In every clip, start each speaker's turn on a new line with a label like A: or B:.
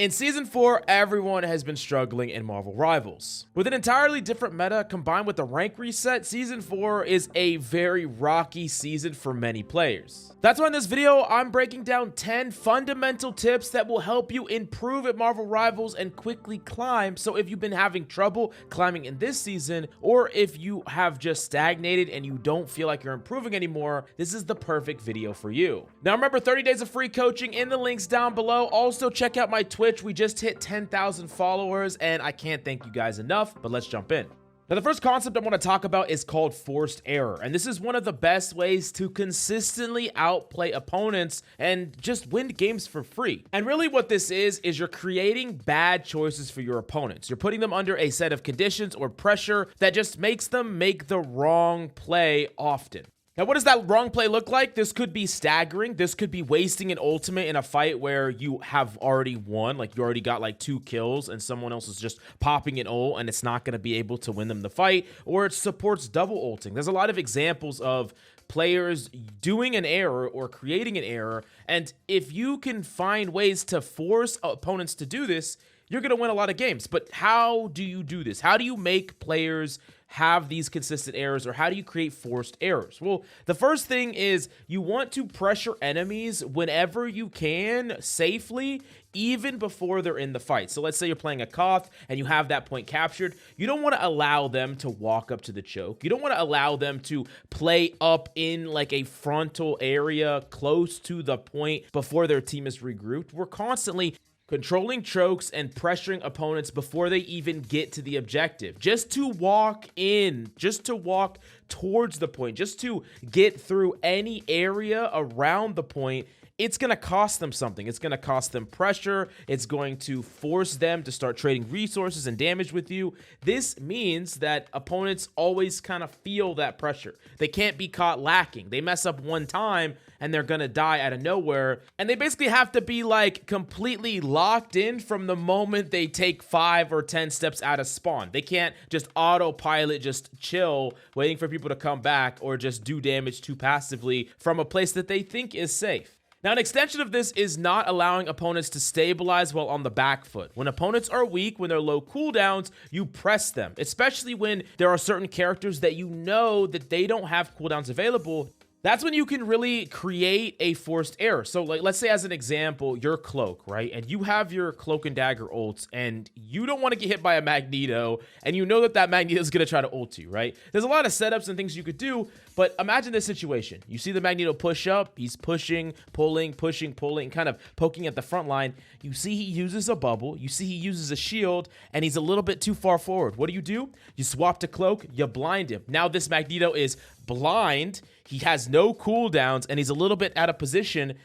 A: In Season 4, everyone has been struggling in Marvel Rivals. With an entirely different meta combined with the rank reset, Season 4 is a very rocky season for many players. That's why in this video, I'm breaking down 10 fundamental tips that will help you improve at Marvel Rivals and quickly climb. So if you've been having trouble climbing in this season, or if you have just stagnated and you don't feel like you're improving anymore, this is the perfect video for you. Now remember, 30 days of free coaching in the links down below. Also check out my Twitch. We just hit 10,000 followers and I can't thank you guys enough, but let's jump in. Now, the first concept I want to talk about is called forced error, and this is one of the best ways to consistently outplay opponents and just win games for free. And really what this is you're creating bad choices for your opponents. You're putting them under a set of conditions or pressure that just makes them make the wrong play often. Now, what does that wrong play look like? This could be staggering. This could be wasting an ultimate in a fight where you have already won, like you already got like 2 kills and someone else is just popping an ult and it's not going to be able to win them the fight, or it supports double ulting. There's a lot of examples of players doing an error or creating an error, and if you can find ways to force opponents to do this, you're going to win a lot of games. But how do you do this? How do you make players have these consistent errors, or how do you create forced errors? Well, the first thing is you want to pressure enemies whenever you can safely, even before they're in the fight. So let's say you're playing a Koth and you have that point captured. You don't want to allow them to walk up to the choke. You don't want to allow them to play up in like a frontal area close to the point before their team is regrouped. We're constantly controlling chokes and pressuring opponents before they even get to the objective. Just to walk in, just to walk towards the point, just to get through any area around the point, it's going to cost them something. It's going to cost them pressure. It's going to force them to start trading resources and damage with you. This means that opponents always kind of feel that pressure. They can't be caught lacking. They mess up one time and they're going to die out of nowhere. And they basically have to be like completely locked in from the moment they take 5 or 10 steps out of spawn. They can't just autopilot, just chill, waiting for people to come back, or just do damage too passively from a place that they think is safe. Now, an extension of this is not allowing opponents to stabilize while on the back foot. When opponents are weak, when they're low cooldowns, you press them, especially when there are certain characters that you know that they don't have cooldowns available. That's when you can really create a forced error. So like, let's say as an example, you're Cloak, right? And you have your Cloak and Dagger ults and you don't want to get hit by a Magneto, and you know that that Magneto is going to try to ult you, right? There's a lot of setups and things you could do, but imagine this situation. You see the Magneto push up, he's pushing, pulling, kind of poking at the front line. You see he uses a bubble, you see he uses a shield, and he's a little bit too far forward. What do? You swap to Cloak, you blind him. Now this Magneto is blind, he has no cooldowns, and he's a little bit out of position.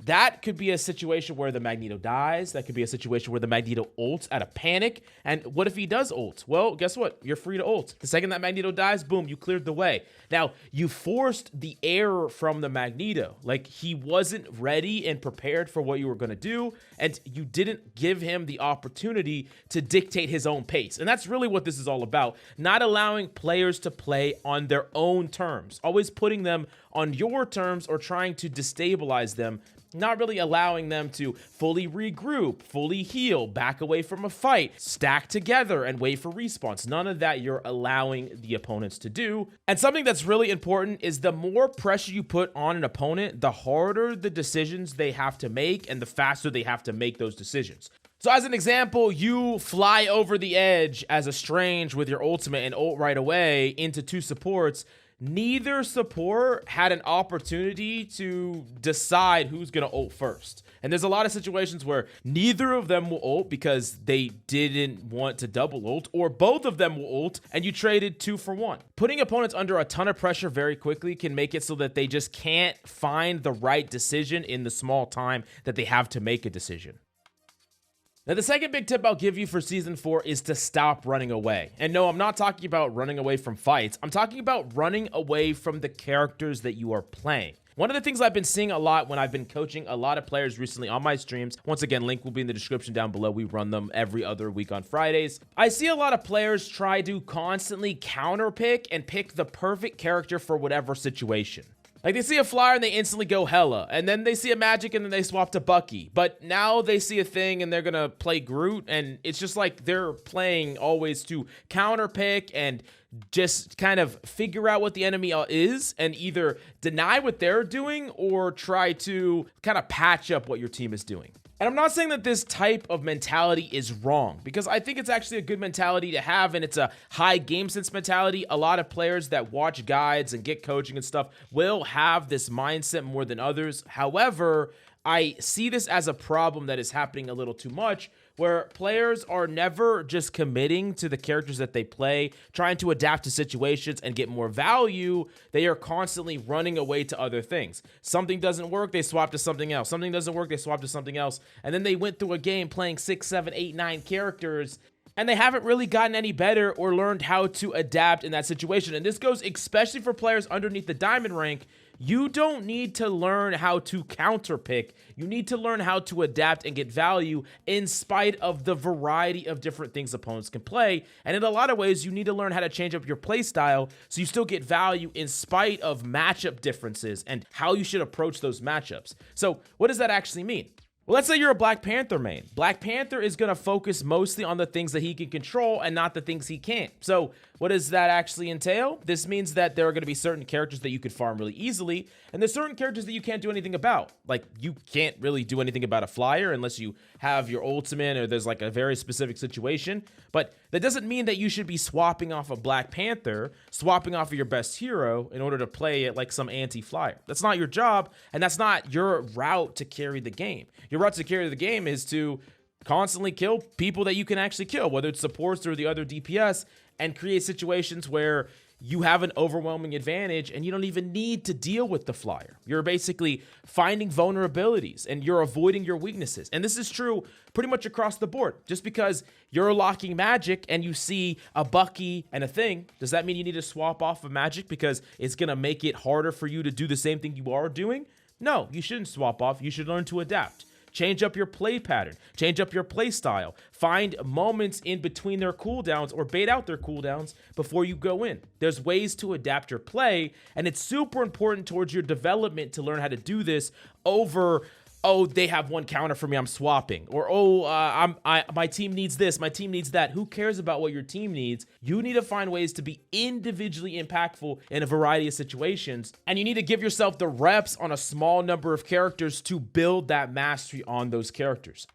A: That could be a situation where the Magneto dies. That could be a situation where the Magneto ults out of panic. And what if he does ult? Well, guess what? You're free to ult. The second that Magneto dies, boom, you cleared the way. Now, you forced the error from the Magneto. Like, he wasn't ready and prepared for what you were going to do, and you didn't give him the opportunity to dictate his own pace. And that's really what this is all about. Not allowing players to play on their own terms. Always putting them on your terms or trying to destabilize them. Not really allowing them to fully regroup, fully heal, back away from a fight, stack together, and wait for respawns. None of that you're allowing the opponents to do. And something that's really important is the more pressure you put on an opponent, the harder the decisions they have to make and the faster they have to make those decisions. So as an example, you fly over the edge as a Strange with your ultimate and ult right away into 2 supports. Neither support had an opportunity to decide who's going to ult first. And there's a lot of situations where neither of them will ult because they didn't want to double ult, or both of them will ult and you traded 2 for 1. Putting opponents under a ton of pressure very quickly can make it so that they just can't find the right decision in the small time that they have to make a decision. Now, the second big tip I'll give you for Season 4 is to stop running away. And no, I'm not talking about running away from fights. I'm talking about running away from the characters that you are playing. One of the things I've been seeing a lot when I've been coaching a lot of players recently on my streams, once again, link will be in the description down below. We run them every other week on Fridays. I see a lot of players try to constantly counterpick and pick the perfect character for whatever situation. Like, they see a flyer and they instantly go hella, and then they see a magic and then they swap to Bucky. But now they see a thing and they're gonna play Groot, and it's just like they're playing always to counter pick and just kind of figure out what the enemy is and either deny what they're doing or try to kind of patch up what your team is doing. And I'm not saying that this type of mentality is wrong, because I think it's actually a good mentality to have, and it's a high game sense mentality. A lot of players that watch guides and get coaching and stuff will have this mindset more than others. However, I see this as a problem that is happening a little too much, where players are never just committing to the characters that they play, trying to adapt to situations and get more value. They are constantly running away to other things. Something doesn't work, they swap to something else. Something doesn't work, they swap to something else. And then they went through a game playing 6, 7, 8, 9 characters, and they haven't really gotten any better or learned how to adapt in that situation. And this goes especially for players underneath the diamond rank. You don't need to learn how to counter pick. You need to learn how to adapt and get value in spite of the variety of different things opponents can play. And in a lot of ways, you need to learn how to change up your play style so you still get value in spite of matchup differences and how you should approach those matchups. So what does that actually mean? Well, let's say you're a Black Panther main. Black Panther is going to focus mostly on the things that he can control and not the things he can't. So what does that actually entail? This means that there are going to be certain characters that you could farm really easily, and there's certain characters that you can't do anything about. Like, you can't really do anything about a flyer unless you have your ultimate or there's like a very specific situation. But that doesn't mean that you should be swapping off a Black Panther, swapping off of your best hero in order to play it like some anti-flyer. That's not your job, and that's not your route to carry the game. Your route to carry the game is to constantly kill people that you can actually kill, whether it's supports or the other DPS, and create situations where you have an overwhelming advantage and you don't even need to deal with the flyer. You're basically finding vulnerabilities and you're avoiding your weaknesses. And this is true pretty much across the board. Just because you're locking magic and you see a Bucky and a thing, does that mean you need to swap off of magic because it's going to make it harder for you to do the same thing you are doing? No, you shouldn't swap off. You should learn to adapt. Change up your play pattern, change up your play style, find moments in between their cooldowns or bait out their cooldowns before you go in. There's ways to adapt your play, and it's super important towards your development to learn how to do this over, oh, they have one counter for me, I'm swapping. Or, oh, my team needs this, my team needs that. Who cares about what your team needs? You need to find ways to be individually impactful in a variety of situations. And you need to give yourself the reps on a small number of characters to build that mastery on those characters.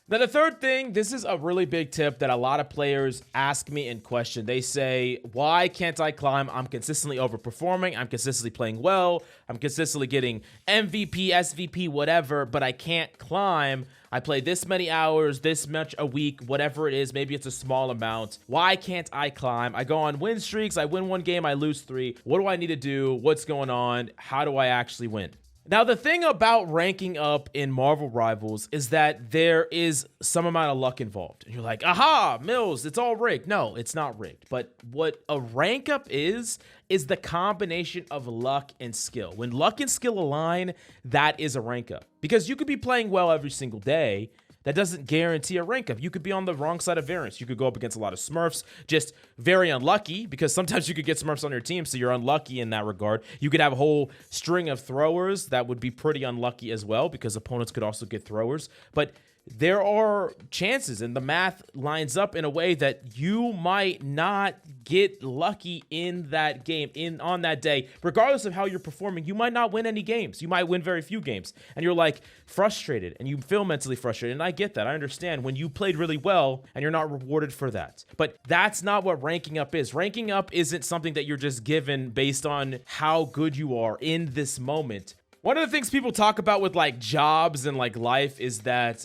A: Now, the third thing, this is a really big tip that a lot of players ask me and question. They say, why can't I climb? I'm consistently overperforming. I'm consistently playing well. I'm consistently getting MVP, SVP, whatever, but I can't climb. I play this many hours, this much a week, whatever it is. Maybe it's a small amount. Why can't I climb? I go on win streaks. I win one game, I lose 3. What do I need to do? What's going on? How do I actually win? Now, the thing about ranking up in Marvel Rivals is that there is some amount of luck involved. And you're like, aha, Mills, it's all rigged. No, it's not rigged. But what a rank up is the combination of luck and skill. When luck and skill align, that is a rank up. Because you could be playing well every single day. That doesn't guarantee a rank up. You could be on the wrong side of variance. You could go up against a lot of Smurfs, just very unlucky, because sometimes you could get Smurfs on your team, so you're unlucky in that regard. You could have a whole string of throwers that would be pretty unlucky as well, because opponents could also get throwers. But there are chances, and the math lines up in a way that you might not get lucky in that game, on that day. Regardless of how you're performing, you might not win any games. You might win very few games. And you're like frustrated, and you feel mentally frustrated. And I get that. I understand when you played really well and you're not rewarded for that. But that's not what ranking up is. Ranking up isn't something that you're just given based on how good you are in this moment. One of the things people talk about with like jobs and like life is that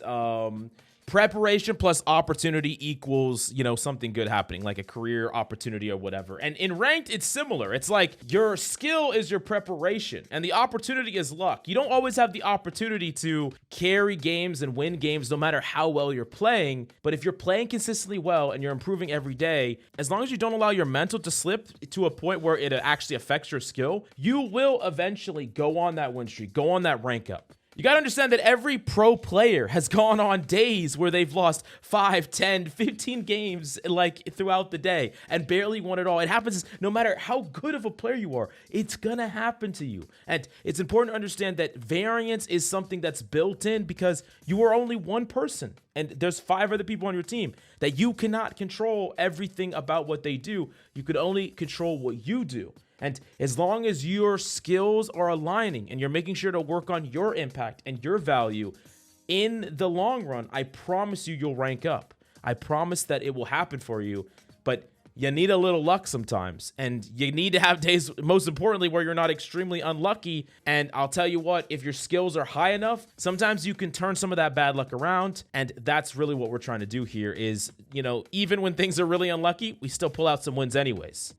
A: preparation plus opportunity equals, you know, something good happening, like a career opportunity or whatever. And in ranked, it's similar. It's like your skill is your preparation and the opportunity is luck. You don't always have the opportunity to carry games and win games no matter how well you're playing. But if you're playing consistently well and you're improving every day, as long as you don't allow your mental to slip to a point where it actually affects your skill, you will eventually go on that win streak, go on that rank up. You got to understand that every pro player has gone on days where they've lost 5, 10, 15 games like throughout the day and barely won it all. It happens no matter how good of a player you are. It's going to happen to you. And it's important to understand that variance is something that's built in because you are only one person and there's 5 other people on your team that you cannot control everything about what they do. You could only control what you do. And as long as your skills are aligning and you're making sure to work on your impact and your value in the long run, I promise you'll rank up. I promise that it will happen for you, but you need a little luck sometimes. And you need to have days, most importantly, where you're not extremely unlucky. And I'll tell you what, if your skills are high enough, sometimes you can turn some of that bad luck around. And that's really what we're trying to do here is, even when things are really unlucky, we still pull out some wins anyways.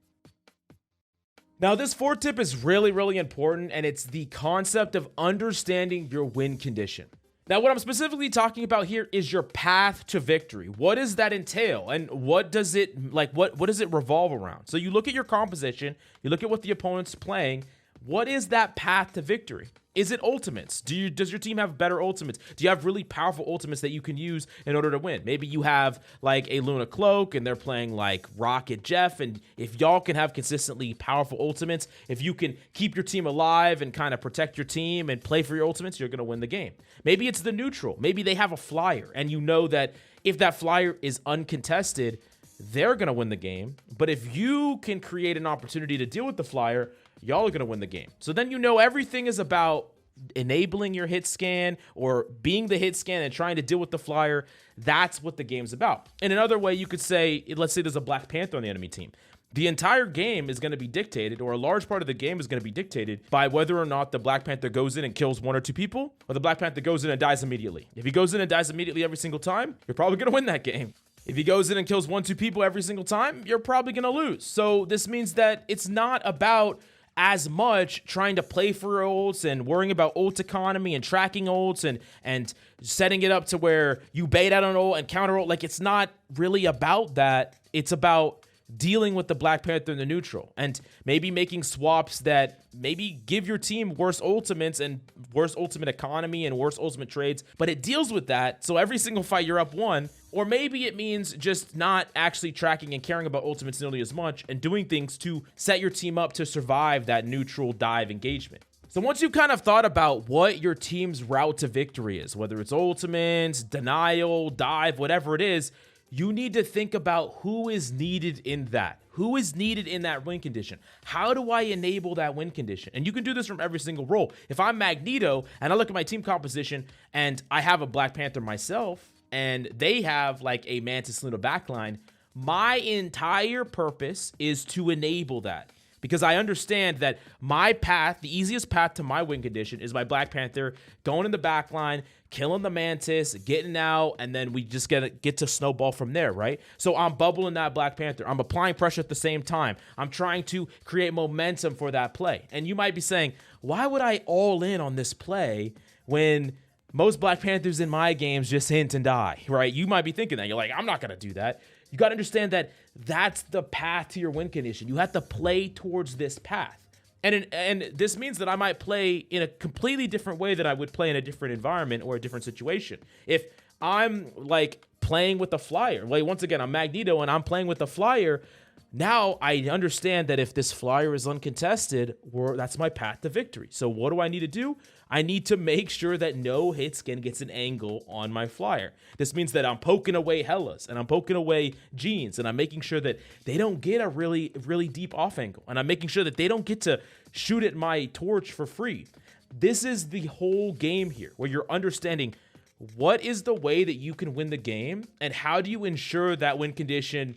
A: Now, this 4th tip is really, really important, and it's the concept of understanding your win condition. Now, what I'm specifically talking about here is your path to victory. What does that entail, and what does it revolve around? So you look at your composition, you look at what the opponent's playing. What is that path to victory? Is it ultimates? Does your team have better ultimates? Do you have really powerful ultimates that you can use in order to win? Maybe you have like a Luna Cloak and they're playing like Rocket Jeff. And if y'all can have consistently powerful ultimates, if you can keep your team alive and kind of protect your team and play for your ultimates, you're going to win the game. Maybe it's the neutral. Maybe they have a flyer and you know that if that flyer is uncontested, they're going to win the game. But if you can create an opportunity to deal with the flyer, y'all are going to win the game. So then everything is about enabling your hit scan or being the hit scan and trying to deal with the flyer. That's what the game's about. In another way, you could say, let's say there's a Black Panther on the enemy team. The entire game is going to be dictated, or a large part of the game is going to be dictated by whether or not the Black Panther goes in and kills 1 or 2 people, or the Black Panther goes in and dies immediately. If he goes in and dies immediately every single time, you're probably going to win that game. If he goes in and kills 1, 2 people every single time, you're probably going to lose. So this means that it's not about as much trying to play for ults and worrying about ult economy and tracking ults and setting it up to where you bait out an ult and counter ult. Like, it's not really about that. It's about dealing with the Black Panther in the neutral and maybe making swaps that maybe give your team worse ultimates and worse ultimate economy and worse ultimate trades, but it deals with that. So every single fight you're up 1, or maybe it means just not actually tracking and caring about ultimates nearly as much and doing things to set your team up to survive that neutral dive engagement. So once you've kind of thought about what your team's route to victory is, whether it's ultimates, denial, dive, whatever it is, you need to think about who is needed in that. Who is needed in that win condition? How do I enable that win condition? And you can do this from every single role. If I'm Magneto and I look at my team composition and I have a Black Panther myself and they have like a Mantis Luna backline, my entire purpose is to enable that. Because I understand that my path, the easiest path to my win condition is my Black Panther going in the back line, killing the Mantis, getting out, and then we just get to snowball from there, right? So I'm bubbling that Black Panther. I'm applying pressure at the same time. I'm trying to create momentum for that play. And you might be saying, why would I all in on this play when most Black Panthers in my games just hint and die, right? You might be thinking that. You're like, I'm not going to do that. You got to understand that that's the path to your win condition. You have to play towards this path. And this means that I might play in a completely different way that I would play in a different environment or a different situation. If I'm like playing with a flyer, like once again, I'm Magneto and I'm playing with a flyer, now I understand that if this flyer is uncontested, that's my path to victory. So what do I need to do? I need to make sure that no hit skin gets an angle on my flyer. This means that I'm poking away Hellas and I'm poking away Jeans and I'm making sure that they don't get a really, really deep off angle. And I'm making sure that they don't get to shoot at my torch for free. This is the whole game here where you're understanding what is the way that you can win the game and how do you ensure that win condition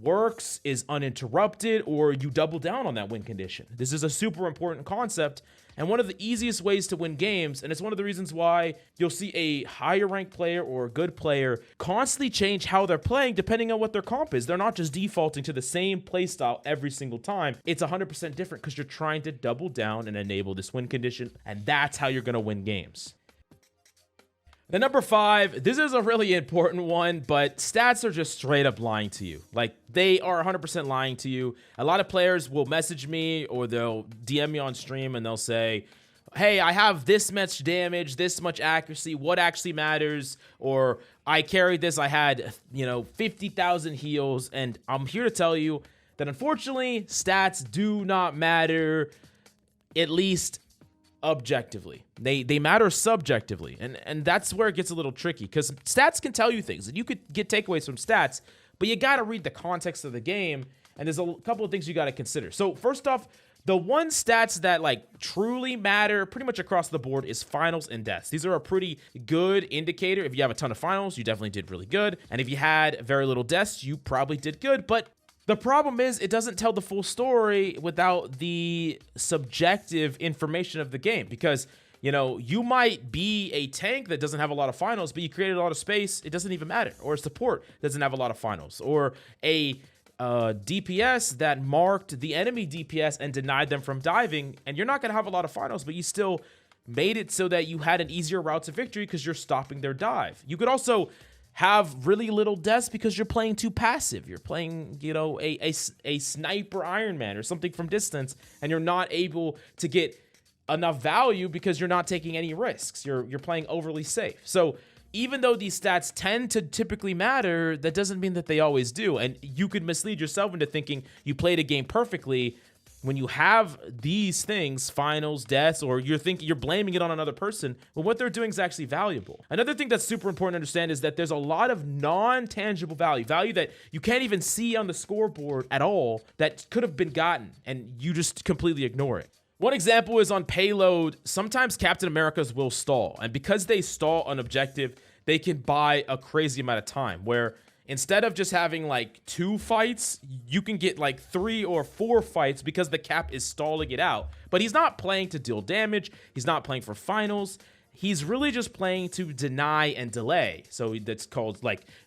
A: works, is uninterrupted, or you double down on that win condition. This is a super important concept and one of the easiest ways to win games, and it's one of the reasons why you'll see a higher ranked player or a good player constantly change how they're playing depending on what their comp is. They're not just defaulting to the same playstyle every single time. It's 100% different because you're trying to double down and enable this win condition, and that's how you're going to win games. Then number 5, this is a really important one, but stats are just straight up lying to you. Like, they are 100% lying to you. A lot of players will message me or they'll DM me on stream and they'll say, hey, I have this much damage, this much accuracy, what actually matters, or I carried this, I had, 50,000 heals, and I'm here to tell you that unfortunately, stats do not matter, at least objectively. They matter subjectively, and that's where it gets a little tricky, because stats can tell you things, and you could get takeaways from stats, but you got to read the context of the game, and there's a couple of things you got to consider. So first off, the one stats that truly matter pretty much across the board is finals and deaths. These are a pretty good indicator. If you have a ton of finals, you definitely did really good, and if you had very little deaths, you probably did good. But the problem is it doesn't tell the full story without the subjective information of the game, because you might be a tank that doesn't have a lot of finals, but you created a lot of space. It doesn't even matter. Or a support doesn't have a lot of finals, or a DPS that marked the enemy DPS and denied them from diving, and you're not going to have a lot of finals, but you still made it so that you had an easier route to victory because you're stopping their dive. You could also have really little deaths because you're playing too passive. You're playing, a sniper Iron Man or something from distance, and you're not able to get enough value because you're not taking any risks. You're playing overly safe. So even though these stats tend to typically matter, that doesn't mean that they always do. And you could mislead yourself into thinking you played a game perfectly when you have these things, finals, deaths, or you're blaming it on another person, when what they're doing is actually valuable. Another thing that's super important to understand is that there's a lot of non-tangible value that you can't even see on the scoreboard at all, that could have been gotten, and you just completely ignore it. One example is on payload. Sometimes Captain America's will stall, and because they stall on objective, they can buy a crazy amount of time, where instead of just having 2 fights, you can get 3 or 4 fights because the cap is stalling it out. But he's not playing to deal damage. He's not playing for finals. He's really just playing to deny and delay. So that's called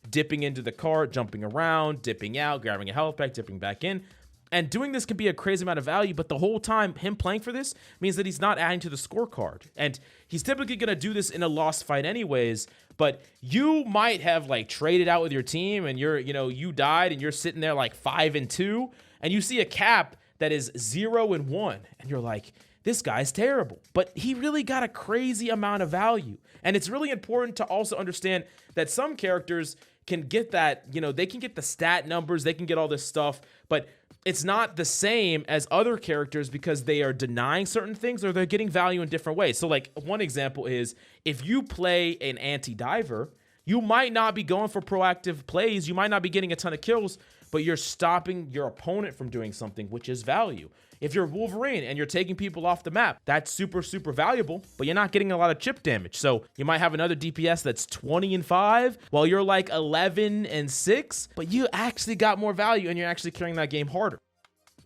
A: dipping into the cart, jumping around, dipping out, grabbing a health pack, dipping back in. And doing this can be a crazy amount of value, but the whole time him playing for this means that he's not adding to the scorecard. And he's typically going to do this in a lost fight anyways, but you might have traded out with your team, and you died and you're sitting there 5-2, and you see a cap that is 0-1, and you're like, this guy's terrible. But he really got a crazy amount of value. And it's really important to also understand that some characters can get that, they can get the stat numbers, they can get all this stuff, but it's not the same as other characters because they are denying certain things or they're getting value in different ways. So one example is, if you play an anti-diver, you might not be going for proactive plays, you might not be getting a ton of kills, but you're stopping your opponent from doing something, which is value. If you're Wolverine and you're taking people off the map, that's super, super valuable, but you're not getting a lot of chip damage. So you might have another DPS that's 20-5 while you're 11-6, but you actually got more value and you're actually carrying that game harder.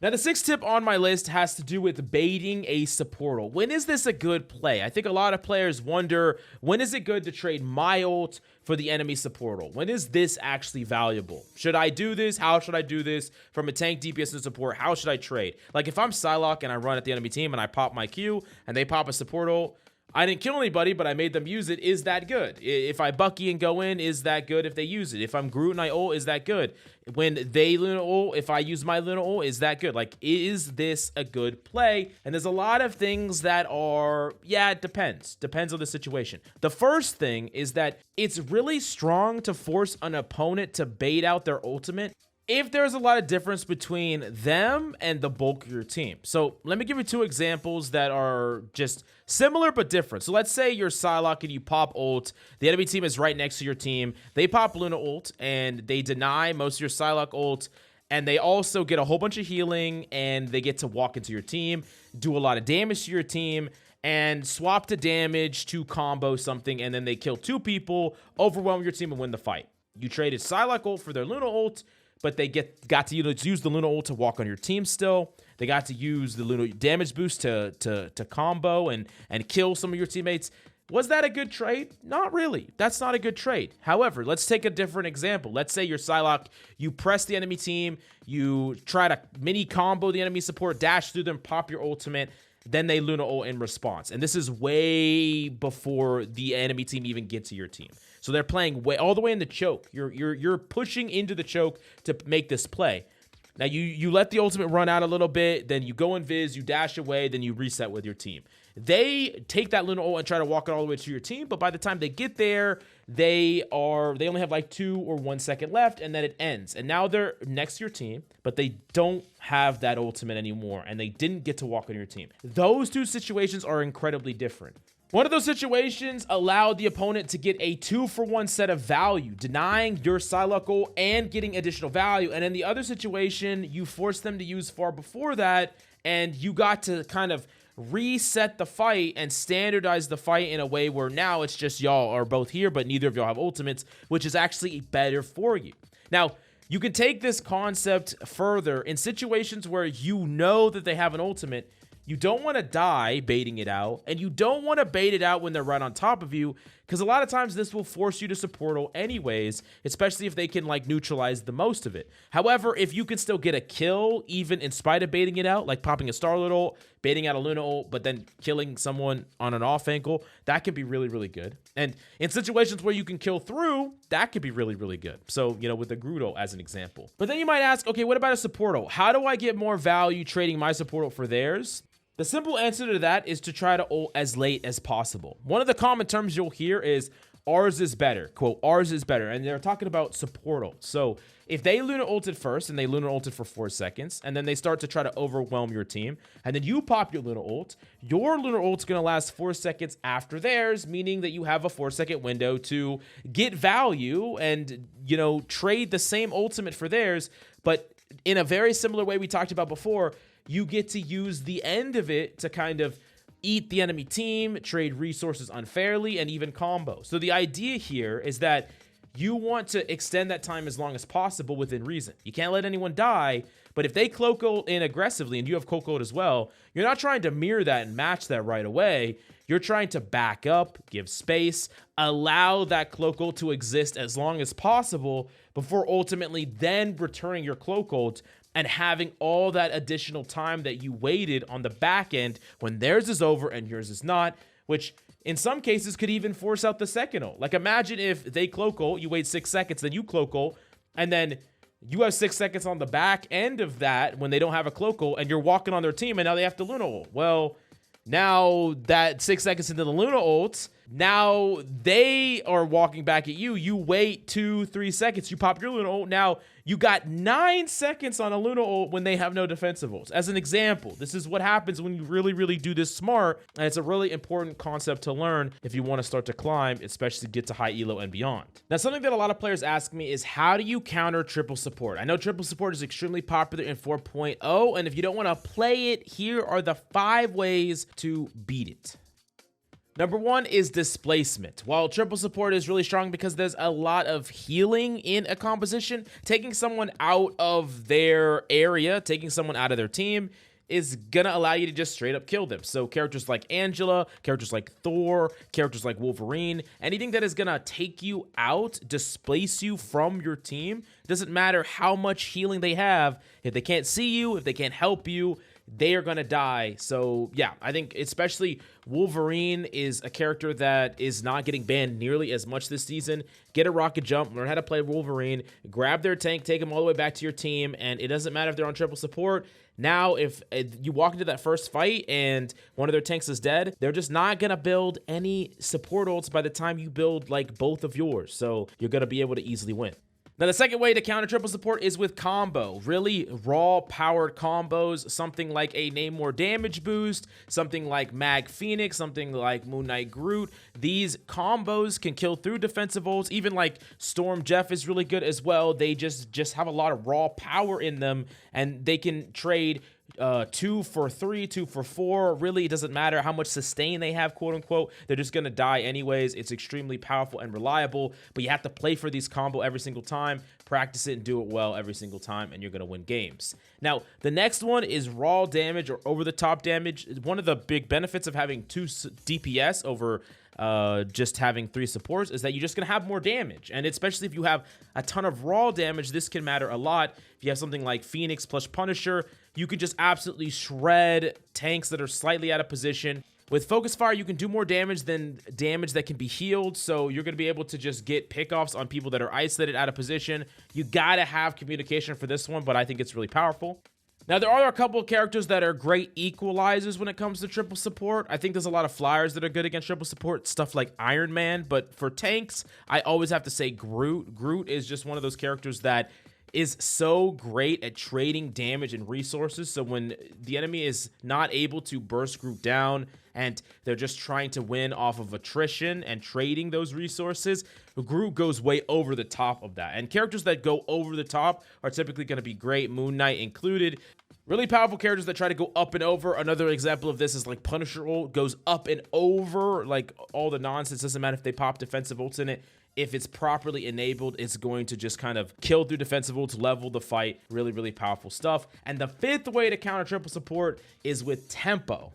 A: Now, the 6th tip on my list has to do with baiting a supportal. When is this a good play? I think a lot of players wonder, when is it good to trade my ult for the enemy supportal? When is this actually valuable? Should I do this? How should I do this? From a tank, DPS, and support, how should I trade? If I'm Psylocke and I run at the enemy team and I pop my Q and they pop a support ult, I didn't kill anybody, but I made them use it. Is that good? If I Bucky and go in, is that good if they use it? If I'm Groot and I ult, is that good? When they Luna ult, if I use my Luna ult, is that good? Is this a good play? And there's a lot of things that are, it depends. Depends on the situation. The first thing is that it's really strong to force an opponent to bait out their ultimate if there's a lot of difference between them and the bulk of your team. So let me give you 2 examples that are just similar but different. So let's say you're Psylocke and you pop ult. The enemy team is right next to your team. They pop Luna ult and they deny most of your Psylocke ult. And they also get a whole bunch of healing and they get to walk into your team, do a lot of damage to your team, and swap the damage to combo something, and then they kill 2 people, overwhelm your team, and win the fight. You traded Psylocke ult for their Luna ult, but they got to use the Luna ult to walk on your team still. They got to use the Luna damage boost to combo and kill some of your teammates. Was that a good trade? Not really. That's not a good trade. However, let's take a different example. Let's say you're Psylocke, you press the enemy team, you try to mini combo the enemy support, dash through them, pop your ultimate, then they Luna ult in response. And this is way before the enemy team even gets to your team. So they're playing all the way in the choke. You're pushing into the choke to make this play. Now you let the ultimate run out a little bit, then you go in Viz, you dash away, then you reset with your team. they take that Luna ult and try to walk it all the way to your team, but by the time they get there, they only have like 2 or 1 second left, and then it ends. And now they're next to your team, but they don't have that ultimate anymore, and they didn't get to walk on your team. Those two situations are incredibly different. One of those situations allowed the opponent to get a 2-for-1 set of value, denying your Psylocke ult and getting additional value. And in the other situation, you forced them to use far before that, and you got to kind of reset the fight and standardize the fight in a way where now it's just y'all are both here, but neither of y'all have ultimates, which is actually better for you. Now, you can take this concept further in situations where you know that they have an ultimate. You don't want to die baiting it out, and you don't want to bait it out when they're right on top of you, because a lot of times this will force you to support ult anyways, especially if they can like neutralize the most of it. However, if you can still get a kill, even in spite of baiting it out, like popping a Starlit ult, baiting out a Luna ult, but then killing someone on an off ankle, that can be really, really good. And in situations where you can kill through, that could be really, really good. So, you know, with the Groot ult as an example. But then you might ask, okay, what about a support ult? How do I get more value trading my support ult for theirs? The simple answer to that is to try to ult as late as possible. One of the common terms you'll hear is ours is better, quote, ours is better. And they're talking about support ult. So if they Luna ulted first and they Luna ulted for 4 seconds, and then they start to try to overwhelm your team, and then you pop your Luna ult's going to last 4 seconds after theirs, meaning that you have a 4-second window to get value and, you know, trade the same ultimate for theirs. But in a very similar way we talked about before, you get to use the end of it to kind of eat the enemy team, trade resources unfairly, and even combo. So the idea here is that you want to extend that time as long as possible within reason. You can't let anyone die, but if they cloak ult in aggressively and you have cloak ult as well, you're not trying to mirror that and match that right away. You're trying to back up, give space, allow that cloak ult to exist as long as possible before ultimately then returning your cloak ult and having all that additional time that you waited on the back end when theirs is over and yours is not, which in some cases could even force out the second ult. Like imagine if they cloak ult, you wait 6 seconds, then you cloak ult, and then you have 6 seconds on the back end of that when they don't have a cloak ult, and you're walking on their team, and now they have to Luna ult. Well, now that 6 seconds into the Luna ult, now they are walking back at you. You wait 2-3 seconds. You pop your Luna ult. Now you got 9 seconds on a Luna ult when they have no defensive ults. As an example, this is what happens when you really, really do this smart. And it's a really important concept to learn if you want to start to climb, especially get to high elo and beyond. Now, something that a lot of players ask me is how do you counter triple support? I know triple support is extremely popular in 4.0. And if you don't want to play it, here are the 5 ways to beat it. Number 1 is displacement. While triple support is really strong because there's a lot of healing in a composition, taking someone out of their area, taking someone out of their team is gonna allow you to just straight up kill them. So characters like Angela, characters like Thor, characters like Wolverine, anything that is gonna take you out, displace you from your team, doesn't matter how much healing they have, if they can't see you, if they can't help you, they are going to die. So yeah, I think especially Wolverine is a character that is not getting banned nearly as much this season. Get a rocket jump, learn how to play Wolverine, grab their tank, take them all the way back to your team, and it doesn't matter if they're on triple support. Now, if you walk into that first fight and one of their tanks is dead, they're just not going to build any support ults by the time you build like both of yours. So you're going to be able to easily win. Now, the second way to counter triple support is with combo. Really raw powered combos, something like a Namor damage boost, something like Mag Phoenix, something like Moon Knight Groot. These combos can kill through defensive ults. Even like Storm Jeff is really good as well. They just have a lot of raw power in them, and they can trade 2 for 3, 2 for 4. Really, it doesn't matter how much sustain they have, quote unquote. They're just gonna die anyways. It's extremely powerful and reliable, but you have to play for these combo every single time, practice it and do it well every single time, and you're gonna win games. Now, the next one is raw damage or over the top damage. One of the big benefits of having 2 DPS over just having 3 supports is that you're just gonna have more damage, and especially if you have a ton of raw damage, this can matter a lot. If you have something like Phoenix plus Punisher, you can just absolutely shred tanks that are slightly out of position. With Focus Fire, you can do more damage than damage that can be healed, so you're going to be able to just get pickoffs on people that are isolated out of position. You got to have communication for this one, but I think it's really powerful. Now, there are a couple of characters that are great equalizers when it comes to triple support. I think there's a lot of flyers that are good against triple support, stuff like Iron Man. But for tanks, I always have to say Groot. Groot is just one of those characters that is so great at trading damage and resources. So when the enemy is not able to burst Groot down and they're just trying to win off of attrition and trading those resources, Groot goes way over the top of that. And characters that go over the top are typically going to be great, Moon Knight included. Really powerful characters that try to go up and over. Another example of this is like Punisher ult goes up and over, like all the nonsense. Doesn't matter if they pop defensive ults in it. If it's properly enabled, it's going to just kind of kill through defensive ults, level the fight. Really, really powerful stuff. And the fifth way to counter triple support is with tempo.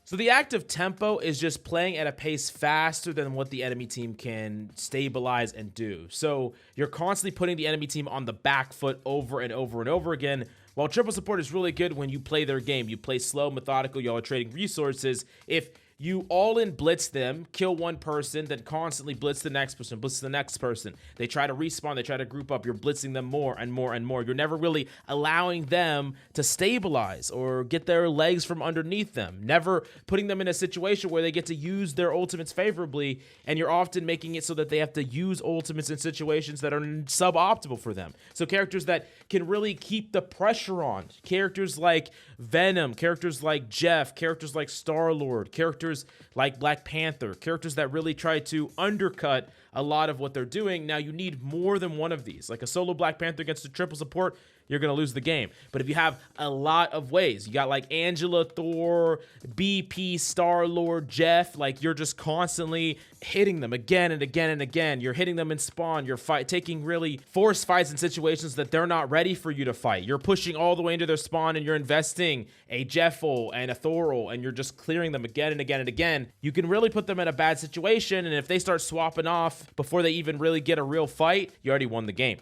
A: So the act of tempo is just playing at a pace faster than what the enemy team can stabilize and do. So you're constantly putting the enemy team on the back foot over and over and over again. While triple support is really good when you play their game, you play slow, methodical, y'all are trading resources. If you all-in blitz them, kill one person, then constantly blitz the next person, blitz the next person. They try to respawn, they try to group up. You're blitzing them more and more and more. You're never really allowing them to stabilize or get their legs from underneath them. Never putting them in a situation where they get to use their ultimates favorably, and you're often making it so that they have to use ultimates in situations that are suboptimal for them. So characters that can really keep the pressure on. Characters like Venom, characters like Jeff, characters like Star-Lord, characters like Black Panther, characters that really try to undercut a lot of what they're doing. Now, you need more than one of these. Like a solo Black Panther against a triple support, you're going to lose the game. But if you have a lot of ways, you got like Angela, Thor, BP, Star-Lord, Jeff, like you're just constantly hitting them again and again and again. You're hitting them in spawn. You're taking really forced fights in situations that they're not ready for you to fight. You're pushing all the way into their spawn and you're investing a Jeff-ul and a Thor-ul and you're just clearing them again and again and again. You can really put them in a bad situation, and if they start swapping off before they even really get a real fight, you already won the game.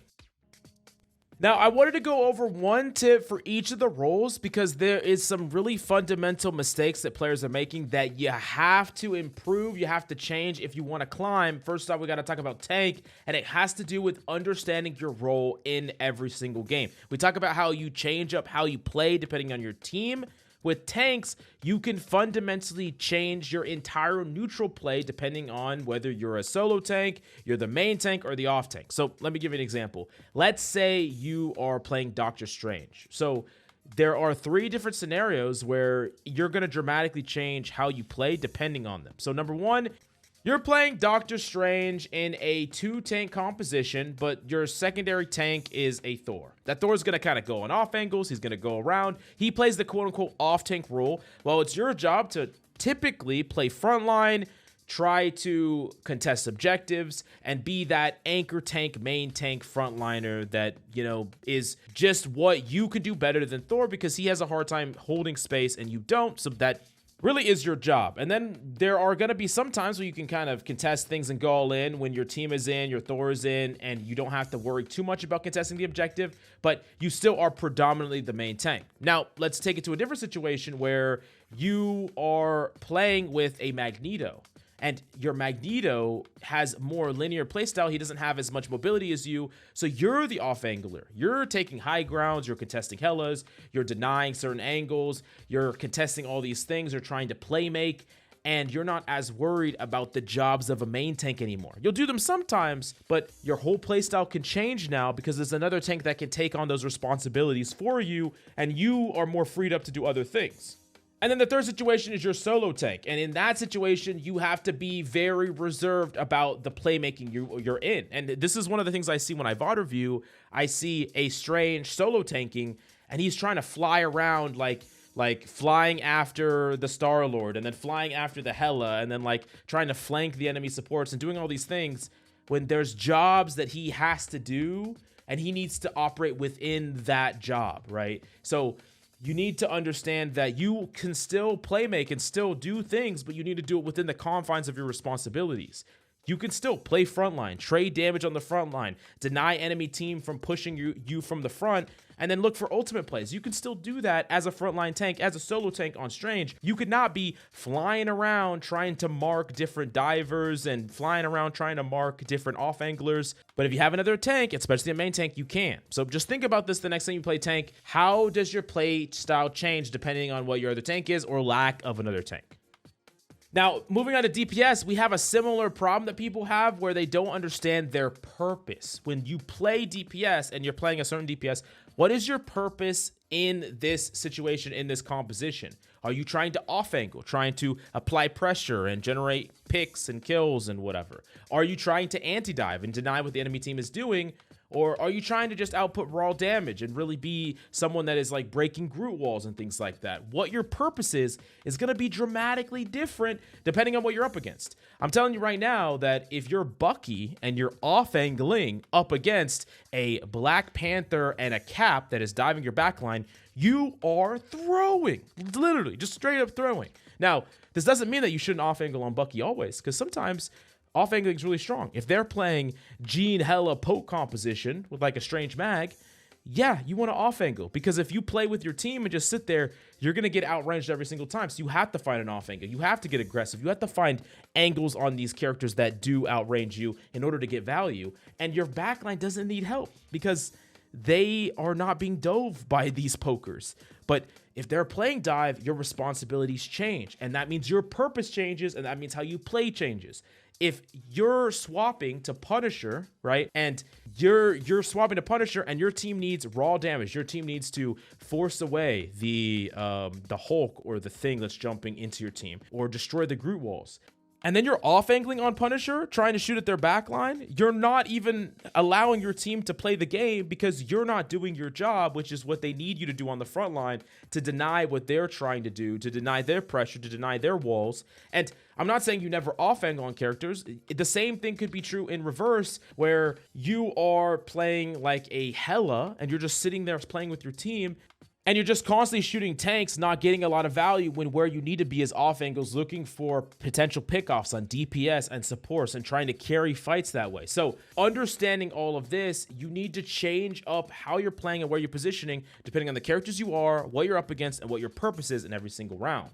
A: Now, I wanted to go over one tip for each of the roles because there is some really fundamental mistakes that players are making that you have to improve, you have to change if you want to climb. First off, we got to talk about tank, and it has to do with understanding your role in every single game. We talk about how you change up how you play depending on your team. With tanks, you can fundamentally change your entire neutral play depending on whether you're a solo tank, you're the main tank, or the off tank. So let me give you an example. Let's say you are playing Doctor Strange. So there are 3 different scenarios where you're going to dramatically change how you play depending on them. So number 1, you're playing Doctor Strange in a 2-tank composition, but your secondary tank is a Thor. That Thor is going to kind of go on off angles. He's going to go around. He plays the quote-unquote off-tank role. Well, it's your job to typically play frontline, try to contest objectives, and be that anchor tank, main tank frontliner that, you know, is just what you could do better than Thor because he has a hard time holding space and you don't, so that really is your job. And then there are going to be some times where you can kind of contest things and go all in when your team is in, your Thor is in, and you don't have to worry too much about contesting the objective, but you still are predominantly the main tank. Now, let's take it to a different situation where you are playing with a Magneto. And your Magneto has more linear playstyle. He doesn't have as much mobility as you. So you're the off-angler. You're taking high grounds. You're contesting Hellas. You're denying certain angles. You're contesting all these things. You're trying to play make. And you're not as worried about the jobs of a main tank anymore. You'll do them sometimes, but your whole playstyle can change now because there's another tank that can take on those responsibilities for you, and you are more freed up to do other things. And then the third situation is your solo tank. And in that situation, you have to be very reserved about the playmaking you're in. And this is one of the things I see when I VOD review. I see a Strange solo tanking, and he's trying to fly around like flying after the Star-Lord, and then flying after the Hela, and then like trying to flank the enemy supports and doing all these things when there's jobs that he has to do, and he needs to operate within that job, right? So you need to understand that you can still play make and still do things, but you need to do it within the confines of your responsibilities. You can still play frontline, trade damage on the front line, deny enemy team from pushing you from the front, and then look for ultimate plays. You can still do that as a frontline tank, as a solo tank on Strange. You could not be flying around trying to mark different divers and flying around trying to mark different off-anglers. But if you have another tank, especially a main tank, you can. So just think about this the next time you play tank. How does your play style change depending on what your other tank is or lack of another tank? Now, moving on to DPS, we have a similar problem that people have where they don't understand their purpose. When you play DPS and you're playing a certain DPS, what is your purpose in this situation, in this composition? Are you trying to off-angle, trying to apply pressure and generate picks and kills and whatever? Are you trying to anti-dive and deny what the enemy team is doing? Or are you trying to just output raw damage and really be someone that is like breaking Groot walls and things like that? What your purpose is going to be dramatically different depending on what you're up against. I'm telling you right now that if you're Bucky and you're off-angling up against a Black Panther and a Cap that is diving your backline, you are throwing. Literally, just straight up throwing. Now, this doesn't mean that you shouldn't off-angle on Bucky always, because sometimes off-angling is really strong. If they're playing Gene Hella poke composition with like a Strange Mag, yeah, you want to off-angle, because if you play with your team and just sit there, you're going to get outranged every single time. So you have to find an off-angle. You have to get aggressive. You have to find angles on these characters that do outrange you in order to get value. And your backline doesn't need help because they are not being dove by these pokers. But if they're playing dive, your responsibilities change. And that means your purpose changes, and that means how you play changes. If you're swapping to Punisher, right, and you're swapping to Punisher and your team needs raw damage, your team needs to force away the Hulk or the thing that's jumping into your team or destroy the Groot walls, and then you're off-angling on Punisher, trying to shoot at their backline, you're not even allowing your team to play the game because you're not doing your job, which is what they need you to do on the front line to deny what they're trying to do, to deny their pressure, to deny their walls. And I'm not saying you never off-angle on characters. The same thing could be true in reverse, where you are playing like a Hela and you're just sitting there playing with your team, and you're just constantly shooting tanks, not getting a lot of value, when where you need to be is off angles, looking for potential pickoffs on DPS and supports and trying to carry fights that way. So understanding all of this, you need to change up how you're playing and where you're positioning, depending on the characters you are, what you're up against, and what your purpose is in every single round.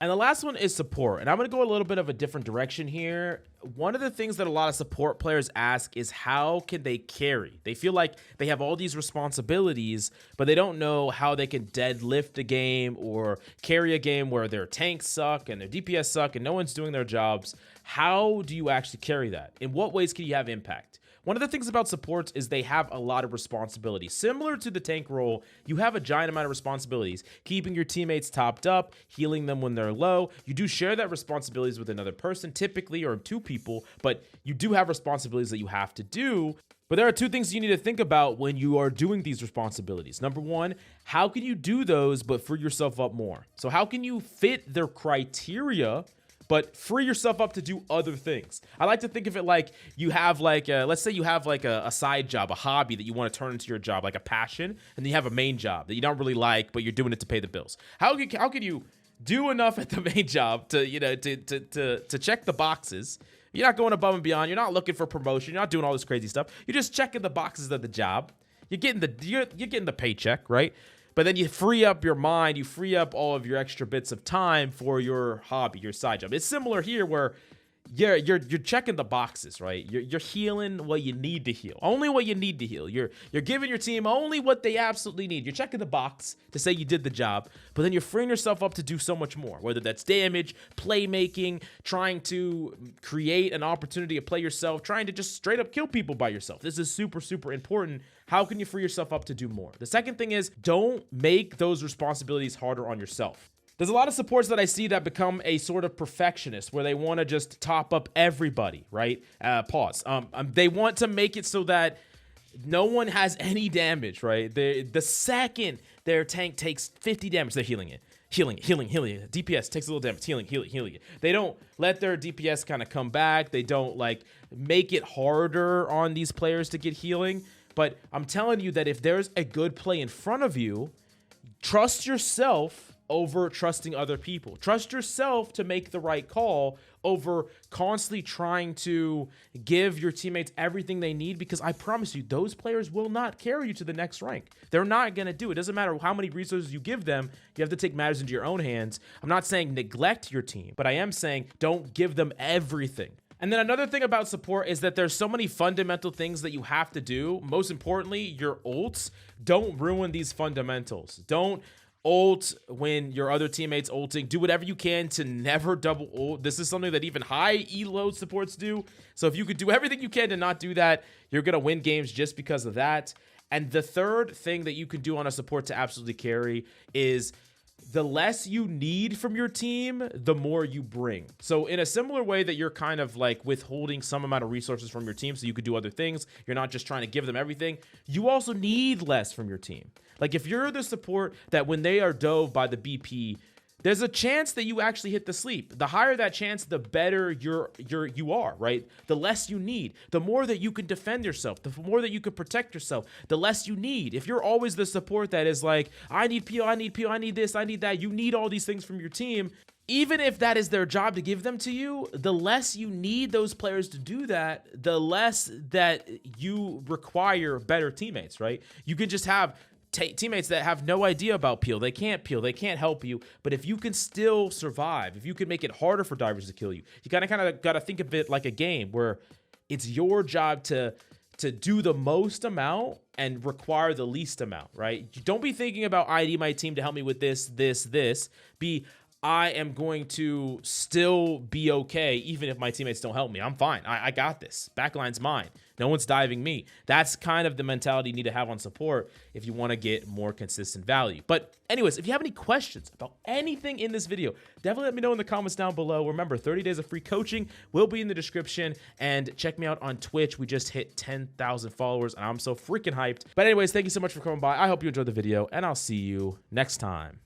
A: And the last one is support. And I'm going to go a little bit of a different direction here. One of the things that a lot of support players ask is how can they carry? They feel like they have all these responsibilities, but they don't know how they can deadlift a game or carry a game where their tanks suck and their DPS suck and no one's doing their jobs. How do you actually carry that? In what ways can you have impact? One of the things about supports is they have a lot of responsibilities. Similar to the tank role, you have a giant amount of responsibilities. Keeping your teammates topped up, healing them when they're low. You do share that responsibilities with another person, typically, or two people, but you do have responsibilities that you have to do. But there are two things you need to think about when you are doing these responsibilities. Number one, how can you do those but free yourself up more? So how can you fit their criteria but free yourself up to do other things? I like to think of it like you have like, let's say you have like a side job, a hobby that you want to turn into your job, like a passion, and then you have a main job that you don't really like, but you're doing it to pay the bills. How can you do enough at the main job to, you know, to check the boxes? You're not going above and beyond. You're not looking for promotion. You're not doing all this crazy stuff. You're just checking the boxes of the job. You're getting the paycheck, right? But then you free up your mind, you free up all of your extra bits of time for your hobby, your side job. It's similar here where you're checking the boxes, right? You're healing what you need to heal. Only what you need to heal. You're giving your team only what they absolutely need. You're checking the box to say you did the job, but then you're freeing yourself up to do so much more, whether that's damage, playmaking, trying to create an opportunity to play yourself, trying to just straight up kill people by yourself. This is super, super important. How can you free yourself up to do more? The second thing is, don't make those responsibilities harder on yourself. There's a lot of supports that I see that become a sort of perfectionist where they want to just top up everybody, right? They want to make it so that no one has any damage, right? The second their tank takes 50 damage, they're healing it. Healing it. DPS takes a little damage, healing it. They don't let their DPS kind of come back. They don't like make it harder on these players to get healing. But I'm telling you that if there's a good play in front of you, trust yourself over trusting other people. Trust yourself to make the right call over constantly trying to give your teammates everything they need, because I promise you, those players will not carry you to the next rank. They're not going to do it. It doesn't matter how many resources you give them. You have to take matters into your own hands. I'm not saying neglect your team, but I am saying don't give them everything. And then another thing about support is that there's so many fundamental things that you have to do. Most importantly, your ults. Don't ruin these fundamentals. Don't ult when your other teammates ulting. Do whatever you can to never double ult. This is something that even high elo supports do. So if you could do everything you can to not do that, you're going to win games just because of that. And the third thing that you can do on a support to absolutely carry is the less you need from your team, the more you bring. So in a similar way that you're kind of like withholding some amount of resources from your team so you could do other things, you're not just trying to give them everything, you also need less from your team. Like if you're the support that when they are dove by the BP, there's a chance that you actually hit the sleep. The higher that chance, the better you are, right? The less you need, the more that you can defend yourself, the more that you can protect yourself, the less you need. If you're always the support that is like, I need PO, I need PO, I need this, I need that, you need all these things from your team, even if that is their job to give them to you, the less you need those players to do that, the less that you require better teammates, right? You can just have teammates that have no idea about peel. They can't peel. They can't help you. But if you can still survive, if you can make it harder for divers to kill you, you kind of got to think of it like a game where it's your job to do the most amount and require the least amount, right? Don't be thinking about, I need my team to help me with this, this, this. Be, I am going to still be okay even if my teammates don't help me. I'm fine. I got this. Backline's mine. No one's diving me. That's kind of the mentality you need to have on support if you want to get more consistent value. But anyways, if you have any questions about anything in this video, definitely let me know in the comments down below. Remember, 30 days of free coaching will be in the description, and check me out on Twitch. We just hit 10,000 followers and I'm so freaking hyped. But anyways, thank you so much for coming by. I hope you enjoyed the video and I'll see you next time.